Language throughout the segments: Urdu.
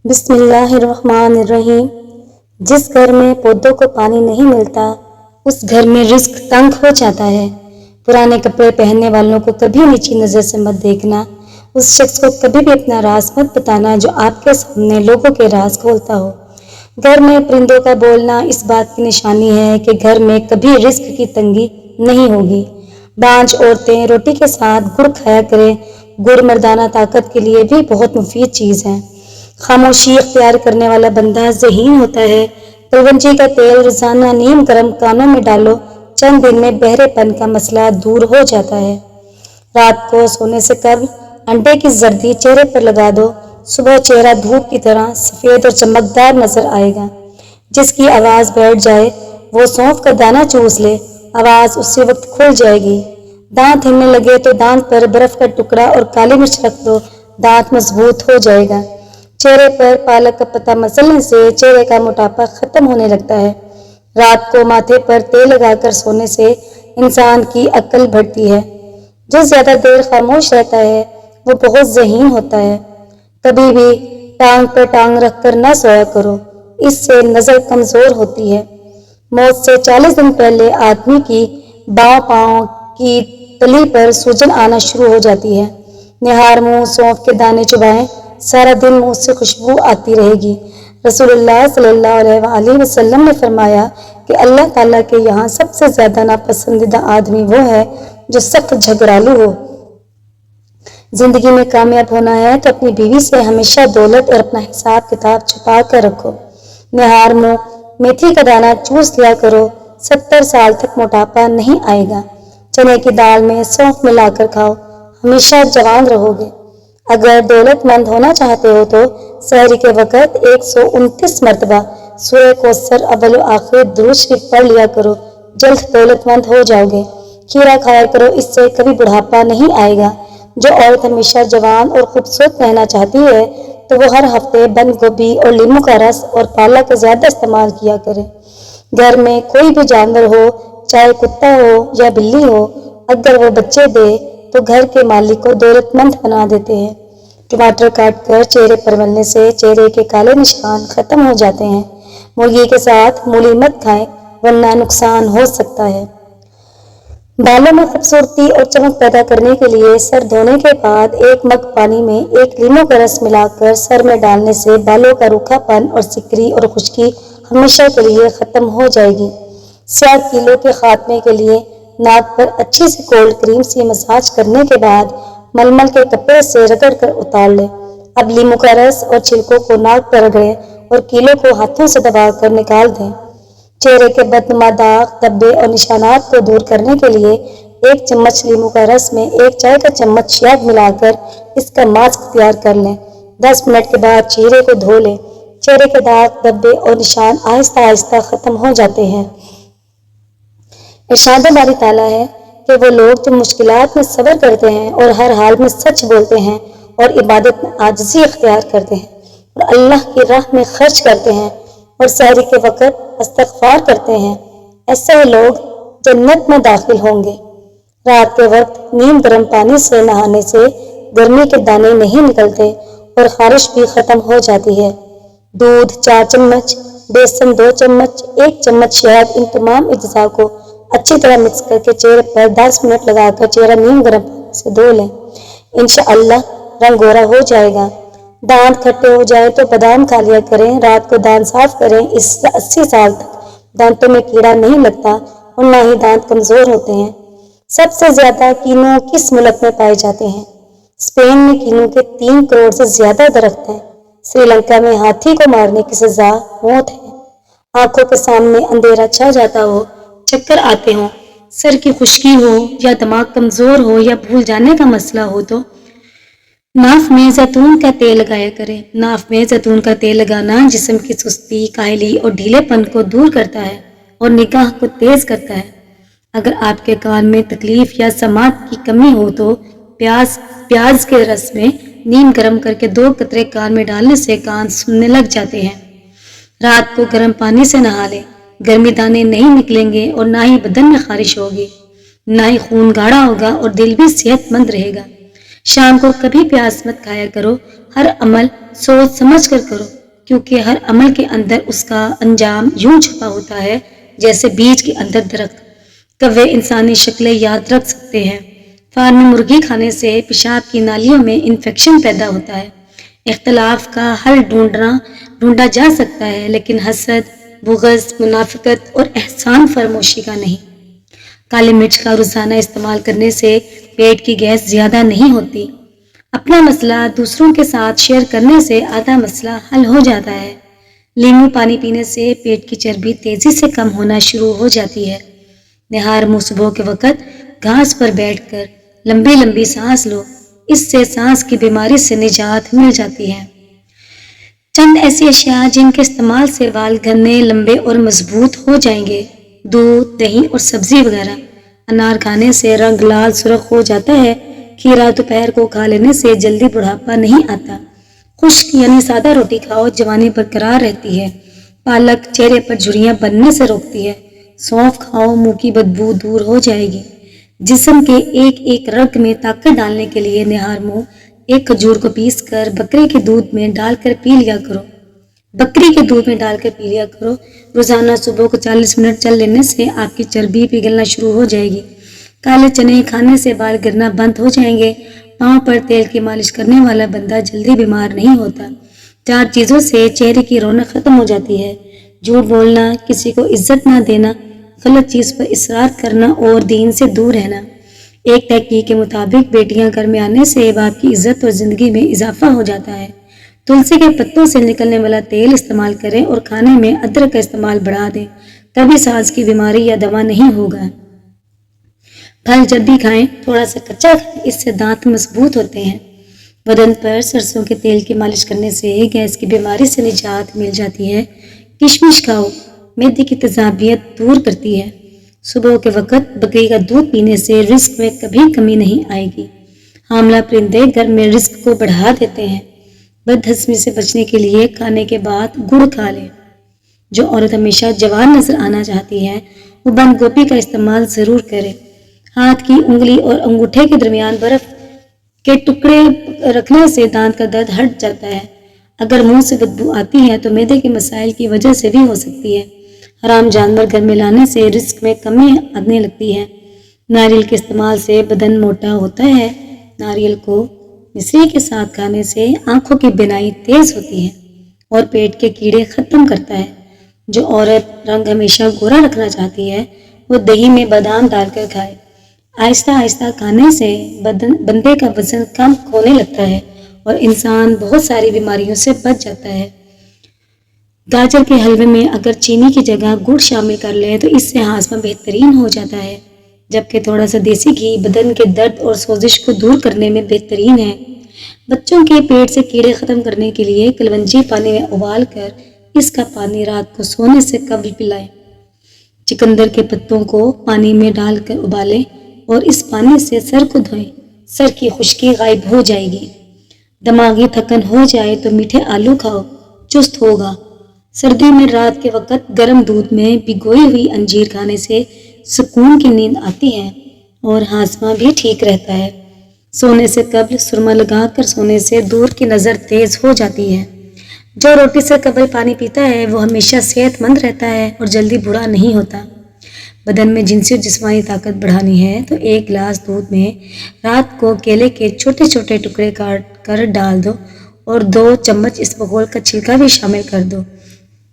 بسم اللہ الرحمن الرحیم۔ جس گھر میں پودوں کو پانی نہیں ملتا اس گھر میں رزق تنگ ہو جاتا ہے۔ پرانے کپڑے پہننے والوں کو کبھی نیچی نظر سے مت دیکھنا۔ اس شخص کو کبھی بھی اپنا راز مت بتانا جو آپ کے سامنے لوگوں کے راز کھولتا ہو۔ گھر میں پرندوں کا بولنا اس بات کی نشانی ہے کہ گھر میں کبھی رزق کی تنگی نہیں ہوگی۔ بانجھ عورتیں روٹی کے ساتھ گڑ کھایا کریں۔ گڑ مردانہ طاقت کے لیے بھی بہت مفید چیز ہے۔ خاموشی اختیار کرنے والا بندہ ذہین ہوتا ہے۔ کلونجی کا تیل روزانہ نیم گرم کانوں میں ڈالو، چند دن میں بہرے پن کا مسئلہ دور ہو جاتا ہے۔ رات کو سونے سے قبل انڈے کی زردی چہرے پر لگا دو، صبح چہرہ دھوپ کی طرح سفید اور چمکدار نظر آئے گا۔ جس کی آواز بیٹھ جائے وہ سونف کا دانہ چوس لے، آواز اسی وقت کھل جائے گی۔ دانت ہلنے لگے تو دانت پر برف کا ٹکڑا اور کالی مرچ رکھ دو، دانت مضبوط ہو جائے گا۔ چہرے پر پالک کا پتا مسلنے سے چہرے کا موٹاپا ختم ہونے لگتا ہے۔ رات کو ماتھے پر تیل لگا کر سونے سے انسان کی عقل بڑھتی ہے۔ جو زیادہ دیر خاموش رہتا ہے وہ بہت ذہین ہوتا ہے۔ کبھی بھی ٹانگ پر ٹانگ رکھ کر نہ سویا کرو، اس سے نظر کمزور ہوتی ہے۔ موت سے 40 دن پہلے آدمی کی بائیں پاؤں کی تلی پر سوجن آنا شروع ہو جاتی ہے۔ نہار منہ سونف کے دانے چبائیں، سارا دن منہ سے خوشبو آتی رہے گی۔ رسول اللہ صلی اللہ علیہ وآلہ وسلم نے فرمایا کہ اللہ تعالیٰ کے یہاں سب سے زیادہ ناپسندیدہ آدمی وہ ہے جو سخت جھگڑالو ہو۔ زندگی میں کامیاب ہونا ہے تو اپنی بیوی سے ہمیشہ دولت اور اپنا حساب کتاب چھپا کر رکھو۔ نہار منہ میتھی کا دانہ چوس لیا کرو، 70 سال تک موٹاپا نہیں آئے گا۔ چنے کی دال میں سونف ملا کر کھاؤ، ہمیشہ جوان رہو گے۔ اگر دولت مند ہونا چاہتے ہو تو سحری کے وقت 129 مرتبہ سورہ کوثر اول و آخر درود شریف پڑھ لیا کرو، جلد دولت مند ہو جاؤ گے۔ کھیرا کھایا کرو، اس سے کبھی بڑھاپا نہیں آئے گا۔ جو عورت ہمیشہ جوان اور خوبصورت رہنا چاہتی ہے تو وہ ہر ہفتے بند گوبھی اور لیموں کا رس اور پالک کا زیادہ استعمال کیا کرے۔ گھر میں کوئی بھی جانور ہو، چاہے کتا ہو یا بلی ہو، اگر وہ بچے دے تو گھر کے مالک کو دولت مند بنا دیتے ہیں۔ ٹماٹر کاٹ کر چہرے پر ملنے سے چہرے کے کالے نشان ختم ہو جاتے ہیں۔ مرغی کے ساتھ مولی مت کھائیں ورنہ نقصان ہو سکتا ہے۔ بالوں میں خوبصورتی اور چمک پیدا کرنے کے لیے سر دھونے کے بعد 1 مگ پانی میں 1 لیموں کا رس ملا کر سر میں ڈالنے سے بالوں کا روکھا پن اور سکری اور خشکی ہمیشہ کے لیے ختم ہو جائے گی۔ سیاہ کیلوں کے خاتمے کے لیے ناک پر اچھی سی کولڈ کریم سے مساج کرنے کے بعد ململ کے کپڑے سے رگڑ کر اتار لیں۔ اب لیموں کا رس اور چھلکوں کو ناک پر رگڑیں اور کیلوں کو ہاتھوں سے دبا کر نکال دیں۔ چہرے کے بدنما داغ، دھبے اور نشانات کو دور کرنے کے لیے 1 چمچ لیموں کا رس میں 1 چائے کا چمچ شہد ملا کر اس کا ماسک تیار کر لیں۔ 10 منٹ کے بعد چہرے کو دھو لیں۔ چہرے کے داغ، دھبے اور نشان آہستہ آہستہ ختم ہو جاتے ہیں۔ ارشاد باری تعالیٰ ہے کہ وہ لوگ جو مشکلات میں صبر کرتے ہیں اور ہر حال میں سچ بولتے ہیں اور عبادت میں عاجزی اختیار کرتے ہیں اور اللہ کی راہ میں خرچ کرتے ہیں اور سحری کے وقت استغفار کرتے ہیں، ایسے لوگ جنت میں داخل ہوں گے۔ رات کے وقت نیم گرم پانی سے نہانے سے گرمی کے دانے نہیں نکلتے اور خارش بھی ختم ہو جاتی ہے۔ دودھ 4 چمچ، بیسن 2 چمچ، 1 چمچ شہد، ان تمام اجزاء کو اچھی طرح مکس کر کے چہرے پر 10 منٹ لگا کر چہرہ نیم گرم پانی سے دھو لیں۔ انشاءاللہ رنگ گورا ہو جائے گا۔ دانت کھٹے ہو جائے تو بادام کھا لیا کریں۔ رات کو دانت صاف کریں، اس سے 80 سال تک دانتوں میں کیڑا نہیں لگتا اور نہ ہی دانت کمزور ہوتے ہیں۔ سب سے زیادہ کینو کس ملک میں پائے جاتے ہیں؟ اسپین میں کینو کے 3 کروڑ سے زیادہ درخت ہیں۔ سری لنکا میں ہاتھی کو مارنے کی سزا موت ہے۔ آنکھوں کے سامنے اندھیرا چھا جاتا ہو، چکر آتے ہوں، سر کی خشکی ہو یا دماغ کمزور ہو یا بھول جانے کا مسئلہ ہو تو ناف میں زیتون کا تیل لگایا کریں۔ ناف میں زیتون کا تیل لگانا جسم کی سستی، کاہلی اور ڈھیلے پن کو دور کرتا ہے اور نگاہ کو تیز کرتا ہے۔ اگر آپ کے کان میں تکلیف یا سماعت کی کمی ہو تو پیاز کے رس میں نیم گرم کر کے 2 قطرے کان میں ڈالنے سے کان سننے لگ جاتے ہیں۔ رات کو گرم پانی سے نہا لیں، گرمی دانے نہیں نکلیں گے اور نہ ہی بدن میں خارش ہوگی، نہ ہی خون گاڑھا ہوگا اور دل بھی صحت مند رہے گا۔ شام کو کبھی پیاز مت کھایا کرو، ہر عمل سوچ سمجھ کر کرو، کیونکہ ہر عمل کے اندر اس کا انجام یوں چھپا ہوتا ہے جیسے بیج کے اندر درخت۔ کوے انسانی شکلیں یاد رکھ سکتے ہیں۔ فارمی مرغی کھانے سے پیشاب کی نالیوں میں انفیکشن پیدا ہوتا ہے۔ اختلاف کا حل ڈھونڈا جا سکتا ہے، لیکن حسد، بغض، منافقت اور احسان فراموشی کا نہیں۔ کالی مرچ کا روزانہ استعمال کرنے سے پیٹ کی گیس زیادہ نہیں ہوتی۔ اپنا مسئلہ دوسروں کے ساتھ شیئر کرنے سے آدھا مسئلہ حل ہو جاتا ہے۔ لیمو پانی پینے سے پیٹ کی چربی تیزی سے کم ہونا شروع ہو جاتی ہے۔ نہار منہ صبح کے وقت گھاس پر بیٹھ کر لمبی لمبی سانس لو، اس سے سانس کی بیماری سے نجات مل جاتی ہے۔ چند ایسی اشیاء جن کے استعمال سے بال گھنے، لمبے اور مضبوط ہو جائیں گے: دودھ، دہی اور سبزی وغیرہ۔ انار کھانے سے رنگ لال سرخ ہو جاتا ہے۔ کھیرا دوپہر کو کھا لینے سے جلدی بڑھاپا نہیں آتا۔ خشک یعنی سادہ روٹی کھاؤ، جوانی برقرار رہتی ہے۔ پالک چہرے پر جھریاں بننے سے روکتی ہے۔ سونف کھاؤ، منہ کی بدبو دور ہو جائے گی۔ جسم کے ایک ایک رگ میں طاقت ڈالنے کے لیے نہار منہ ایک کھجور کو پیس کر بکرے کے دودھ میں ڈال کر پی لیا کرو۔ روزانہ صبح کو 40 منٹ چل لینے سے آپ کی چربی پگھلنا شروع ہو جائے گی۔ کالے چنے کھانے سے بال گرنا بند ہو جائیں گے۔ پاؤں پر تیل کی مالش کرنے والا بندہ جلدی بیمار نہیں ہوتا۔ 4 چیزوں سے چہرے کی رونق ختم ہو جاتی ہے: جھوٹ بولنا، کسی کو عزت نہ دینا، غلط چیز پر اصرار کرنا اور دین سے دور رہنا۔ ایک تحقیق کے مطابق بیٹیاں گھر میں آنے سے باپ کی عزت اور زندگی میں اضافہ ہو جاتا ہے۔ تلسی کے پتوں سے نکلنے والا تیل استعمال کریں اور کھانے میں ادرک کا استعمال بڑھا دیں، کبھی سانس کی بیماری یا دما نہیں ہوگا۔ پھل جب بھی کھائیں تھوڑا سا کچا کھائیں، اس سے دانت مضبوط ہوتے ہیں۔ بدن پر سرسوں کے تیل کی مالش کرنے سے گیس کی بیماری سے نجات مل جاتی ہے۔ کشمش کھاؤ، معدے کی تیزابیت دور کرتی ہے۔ صبح کے وقت بکری کا دودھ پینے سے رزق میں کبھی کمی نہیں آئے گی۔ حاملہ پرندے گھر میں رزق کو بڑھا دیتے ہیں۔ بد ہضمی سے بچنے کے لیے کھانے کے بعد گڑ کھا لیں۔ جو عورت ہمیشہ جوان نظر آنا چاہتی ہے وہ بند گوبھی کا استعمال ضرور کرے۔ ہاتھ کی انگلی اور انگوٹھے کے درمیان برف کے ٹکڑے رکھنے سے دانت کا درد ہٹ جاتا ہے۔ اگر منہ سے بدبو آتی ہے تو معدے کے مسائل کی وجہ سے بھی ہو سکتی ہے۔ حرام جانور گھر میں لانے سے رزق میں کمی آنے لگتی ہے۔ ناریل کے استعمال سے بدن موٹا ہوتا ہے۔ ناریل کو مصری کے ساتھ کھانے سے آنکھوں کی بینائی تیز ہوتی ہے اور پیٹ کے کیڑے ختم کرتا ہے۔ جو عورت رنگ ہمیشہ گورا رکھنا چاہتی ہے وہ دہی میں بادام ڈال کر کھائے۔ آہستہ آہستہ کھانے سے بندے کا وزن کم ہونے لگتا ہے اور انسان بہت ساری بیماریوں سے بچ جاتا ہے۔ گاجر کے حلوے میں اگر چینی کی جگہ گڑ شامل کر لیں تو اس سے ہاضمہ بہترین ہو جاتا ہے، جبکہ تھوڑا سا دیسی گھی بدن کے درد اور سوزش کو دور کرنے میں بہترین ہے۔ بچوں کے پیٹ سے کیڑے ختم کرنے کے لیے کلونجی پانی میں ابال کر اس کا پانی رات کو سونے سے قبل پلائیں۔ چقندر کے پتوں کو پانی میں ڈال کر ابالیں اور اس پانی سے سر کو دھوئیں، سر کی خشکی غائب ہو جائے گی۔ دماغی تھکن ہو جائے تو میٹھے آلو کھاؤ، چست ہوگا۔ سردی میں رات کے وقت گرم دودھ میں بھگوئی ہوئی انجیر کھانے سے سکون کی نیند آتی ہے اور ہاضمہ بھی ٹھیک رہتا ہے۔ سونے سے قبل سرما لگا کر سونے سے دور کی نظر تیز ہو جاتی ہے۔ جو روٹی سے قبل پانی پیتا ہے وہ ہمیشہ صحت مند رہتا ہے اور جلدی بوڑھا نہیں ہوتا۔ بدن میں جنسی اور جسمانی طاقت بڑھانی ہے تو 1 گلاس دودھ میں رات کو کیلے کے چھوٹے چھوٹے ٹکڑے کاٹ کر ڈال دو اور 2 چمچ اسبغول کا چھلکا بھی شامل کر دو۔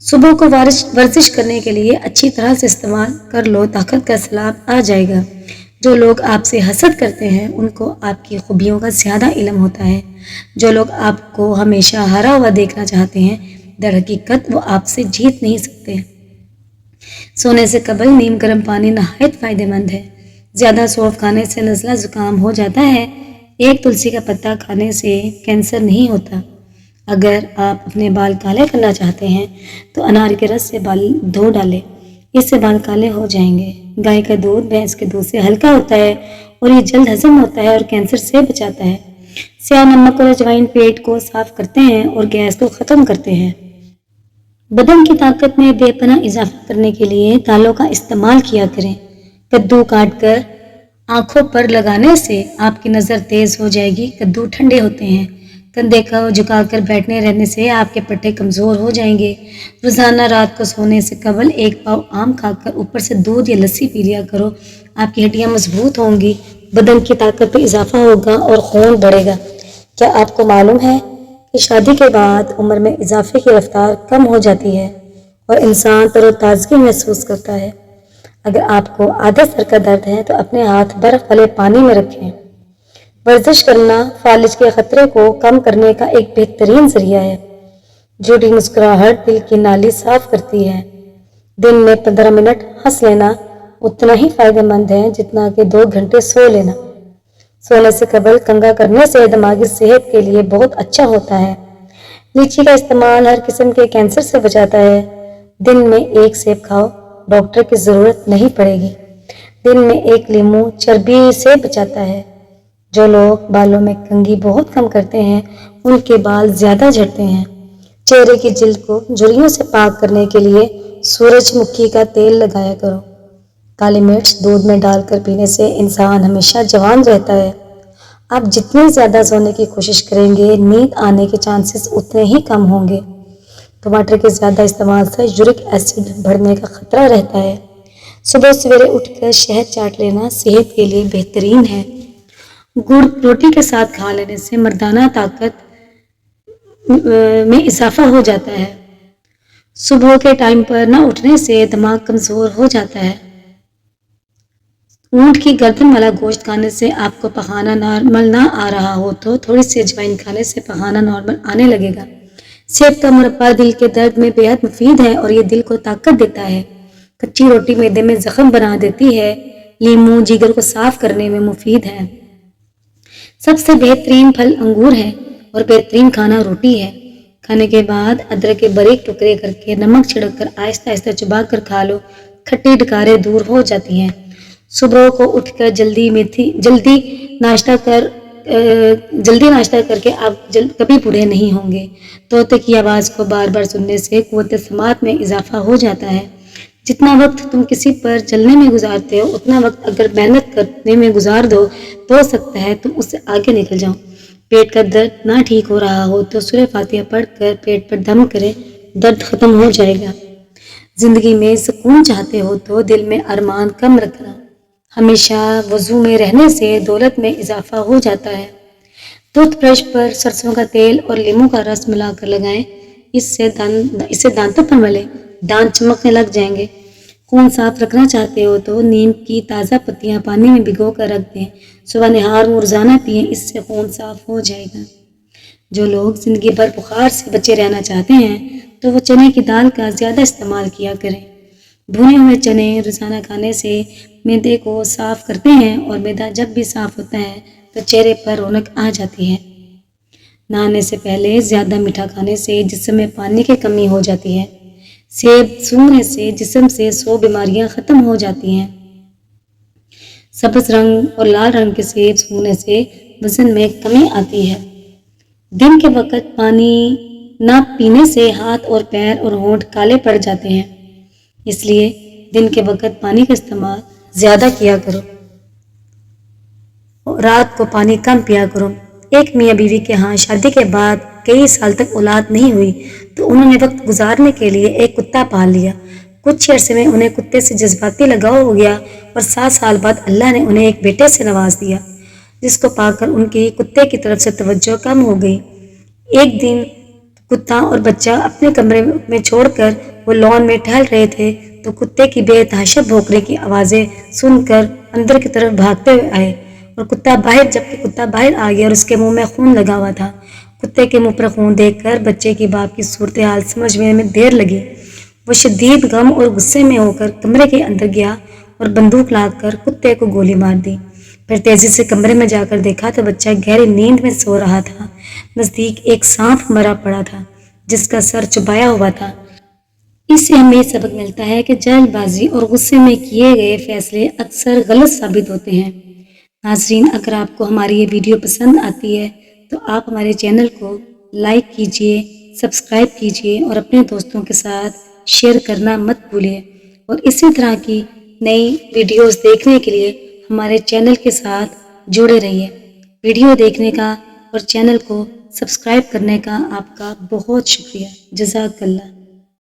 صبح کو ورزش کرنے کے لیے اچھی طرح سے استعمال کر لو، طاقت کا سیلاب آ جائے گا۔ جو لوگ آپ سے حسد کرتے ہیں ان کو آپ کی خوبیوں کا زیادہ علم ہوتا ہے۔ جو لوگ آپ کو ہمیشہ ہارا ہوا دیکھنا چاہتے ہیں در حقیقت وہ آپ سے جیت نہیں سکتے۔ سونے سے قبل نیم گرم پانی نہایت فائدہ مند ہے۔ زیادہ سونف کھانے سے نزلہ زکام ہو جاتا ہے۔ 1 تلسی کا پتا کھانے سے کینسر نہیں ہوتا۔ اگر آپ اپنے بال کالے کرنا چاہتے ہیں تو انار کے رس سے بال دھو ڈالیں، اس سے بال کالے ہو جائیں گے۔ گائے کا دودھ بھینس کے دودھ سے ہلکا ہوتا ہے اور یہ جلد ہضم ہوتا ہے اور کینسر سے بچاتا ہے۔ سیاہ نمک اور اجوائن پیٹ کو صاف کرتے ہیں اور گیس کو ختم کرتے ہیں۔ بدن کی طاقت میں بے پناہ اضافہ کرنے کے لیے دالوں کا استعمال کیا کریں۔ کدو کاٹ کر آنکھوں پر لگانے سے آپ کی نظر تیز ہو جائے گی۔ کدو ٹھنڈے ہوتے ہیں۔ کندھے کو جھکا کر بیٹھنے رہنے سے آپ کے پٹھے کمزور ہو جائیں گے۔ روزانہ رات کو سونے سے قبل 1 پاؤ آم کھا کر اوپر سے دودھ یا لسی پی لیا کرو۔ آپ کی ہڈیاں مضبوط ہوں گی، بدن کی طاقت میں اضافہ ہوگا اور خون بڑھے گا۔ کیا آپ کو معلوم ہے کہ شادی کے بعد عمر میں اضافے کی رفتار کم ہو جاتی ہے اور انسان تر و تازگی محسوس کرتا ہے؟ اگر آپ کو آدھے سر کا درد ہے تو اپنے ہاتھ برف والے پانی میں رکھیں۔ ورزش کرنا فالج کے خطرے کو کم کرنے کا ایک بہترین ذریعہ ہے۔ جھوٹی مسکراہٹ دل کی نالی صاف کرتی ہے۔ دن میں 15 منٹ ہنس لینا اتنا ہی فائدہ مند ہے جتنا کہ 2 گھنٹے سو لینا۔ سونے سے قبل کنگھا کرنے سے دماغی صحت کے لیے بہت اچھا ہوتا ہے۔ لیچی کا استعمال ہر قسم کے کینسر سے بچاتا ہے۔ دن میں 1 سیب کھاؤ، ڈاکٹر کی ضرورت نہیں پڑے گی۔ دن میں 1 لیمو چربی سے بچاتا ہے۔ جو لوگ بالوں میں کنگھی بہت کم کرتے ہیں ان کے بال زیادہ جھڑتے ہیں۔ چہرے کی جلد کو جھریوں سے پاک کرنے کے لیے سورج مکھی کا تیل لگایا کرو۔ کالی مرچ دودھ میں ڈال کر پینے سے انسان ہمیشہ جوان رہتا ہے۔ آپ جتنی زیادہ سونے کی کوشش کریں گے نیند آنے کے چانسز اتنے ہی کم ہوں گے۔ ٹماٹر کے زیادہ استعمال سے یورک ایسڈ بڑھنے کا خطرہ رہتا ہے۔ صبح سویرے اٹھ کر شہد چاٹ لینا صحت کے لیے بہترین ہے۔ گڑ روٹی کے ساتھ کھا لینے سے مردانہ طاقت میں اضافہ ہو جاتا ہے۔ صبح کے ٹائم پر نہ اٹھنے سے دماغ کمزور ہو جاتا ہے۔ اونٹ کی گردن والا گوشت کھانے سے آپ کو پخانہ نارمل نہ آ رہا ہو تو تھوڑی سی اجوائن کھانے سے پخانہ نارمل آنے لگے گا۔ سیب کا مربہ دل کے درد میں بے حد مفید ہے اور یہ دل کو طاقت دیتا ہے۔ کچی روٹی معدے میں زخم بنا دیتی ہے۔ لیمو جگر کو صاف کرنے میں مفید ہے۔ سب سے بہترین پھل انگور ہے اور بہترین کھانا روٹی ہے۔ کھانے کے بعد ادرک کے باریک ٹکڑے کر کے نمک چھڑک کر آہستہ آہستہ چبا کر کھا لو، کھٹی ڈکاریں دور ہو جاتی ہیں۔ صبح کو اٹھ کر جلدی ناشتہ کر کے آپ کبھی بوڑھے نہیں ہوں گے۔ طوطے کی آواز کو بار بار سننے سے قوت سماعت میں اضافہ ہو جاتا ہے۔ جتنا وقت تم کسی پر چلنے میں گزارتے ہو اتنا وقت اگر محنت کرنے میں گزار دو تو ہو سکتا ہے تم اس سے آگے نکل جاؤ۔ پیٹ کا درد نہ ٹھیک ہو رہا ہو تو سورہ فاتحہ پڑھ کر پیٹ پر دم کرے، درد ختم ہو جائے گا۔ زندگی میں سکون چاہتے ہو تو دل میں ارمان کم رکھنا۔ ہمیشہ وضو میں رہنے سے دولت میں اضافہ ہو جاتا ہے۔ ٹوتھ برش پر سرسوں کا تیل اور لیموں کا رس ملا کر لگائیں، اسے دانتوں پر ملیں، دانت چمکنے لگ جائیں گے۔ خون صاف رکھنا چاہتے ہو تو نیم کی تازہ پتیاں پانی میں بھگو کر رکھ دیں، صبح نہار روزانہ پئیں، اس سے خون صاف ہو جائے گا۔ جو لوگ زندگی بھر بخار سے بچے رہنا چاہتے ہیں تو وہ چنے کی دال کا زیادہ استعمال کیا کریں۔ بھنے ہوئے چنے روزانہ کھانے سے معدے کو صاف کرتے ہیں اور معدہ جب بھی صاف ہوتا ہے تو چہرے پر رونق آ جاتی ہے۔ نہانے سے پہلے زیادہ میٹھا کھانے سے جسم میں پانی کی کمی ہو جاتی ہے۔ سیب سونگھنے سے جسم سے 100 بیماریاں ختم ہو جاتی ہیں۔ سبز رنگ اور لال رنگ کے سیب سونگھنے سے وزن میں کمی آتی ہے۔ دن کے وقت پانی نہ پینے سے ہاتھ اور پیر اور ہونٹ کالے پڑ جاتے ہیں، اس لیے دن کے وقت پانی کا استعمال زیادہ کیا کرو۔ رات کو پانی کم پیا کرو۔ ایک میاں بیوی کے ہاں شادی کے بعد کئی سال تک اولاد نہیں ہوئی تو انہوں نے وقت گزارنے کے لیے ایک کتا پال لیا۔ کچھ عرصے میں انہیں کتے سے جذباتی لگاؤ ہو گیا اور 7 سال بعد اللہ نے انہیں ایک بیٹے سے نواز دیا، جس کو پا کر ان کی کتے کی طرف سے توجہ کم ہو گئی۔ ایک دن کتا اور بچہ اپنے کمرے میں چھوڑ کر وہ لان میں ٹہل رہے تھے تو کتے کی بے تحاشا بھونکنے کی آوازیں سن کر اندر کی طرف بھاگتے ہوئے آئے اور جبکہ کتا باہر آ گیا اور اس کے منہ میں خون لگا ہوا تھا۔ کتے کے منہ پر خون دیکھ کر بچے کی باپ کی صورتحال سمجھنے میں دیر لگی۔ وہ شدید غم اور غصے میں ہو کر کمرے کے اندر گیا اور بندوق لا کر کتے کو گولی مار دی۔ پھر تیزی سے کمرے میں جا کر دیکھا تو بچہ گہری نیند میں سو رہا تھا۔ نزدیک ایک سانپ مرا پڑا تھا جس کا سر چبایا ہوا تھا۔ اس سے ہمیں سبق ملتا ہے کہ جلد بازی اور غصے میں کیے گئے فیصلے اکثر غلط ثابت ہوتے ہیں۔ ناظرین، اگر آپ کو ہماری یہ ویڈیو پسند آتی ہے تو آپ ہمارے چینل کو لائک کیجئے، سبسکرائب کیجئے اور اپنے دوستوں کے ساتھ شیئر کرنا مت بھولیں، اور اسی طرح کی نئی ویڈیوز دیکھنے کے لیے ہمارے چینل کے ساتھ جڑے رہیے۔ ویڈیو دیکھنے کا اور چینل کو سبسکرائب کرنے کا آپ کا بہت شکریہ۔ جزاک اللہ۔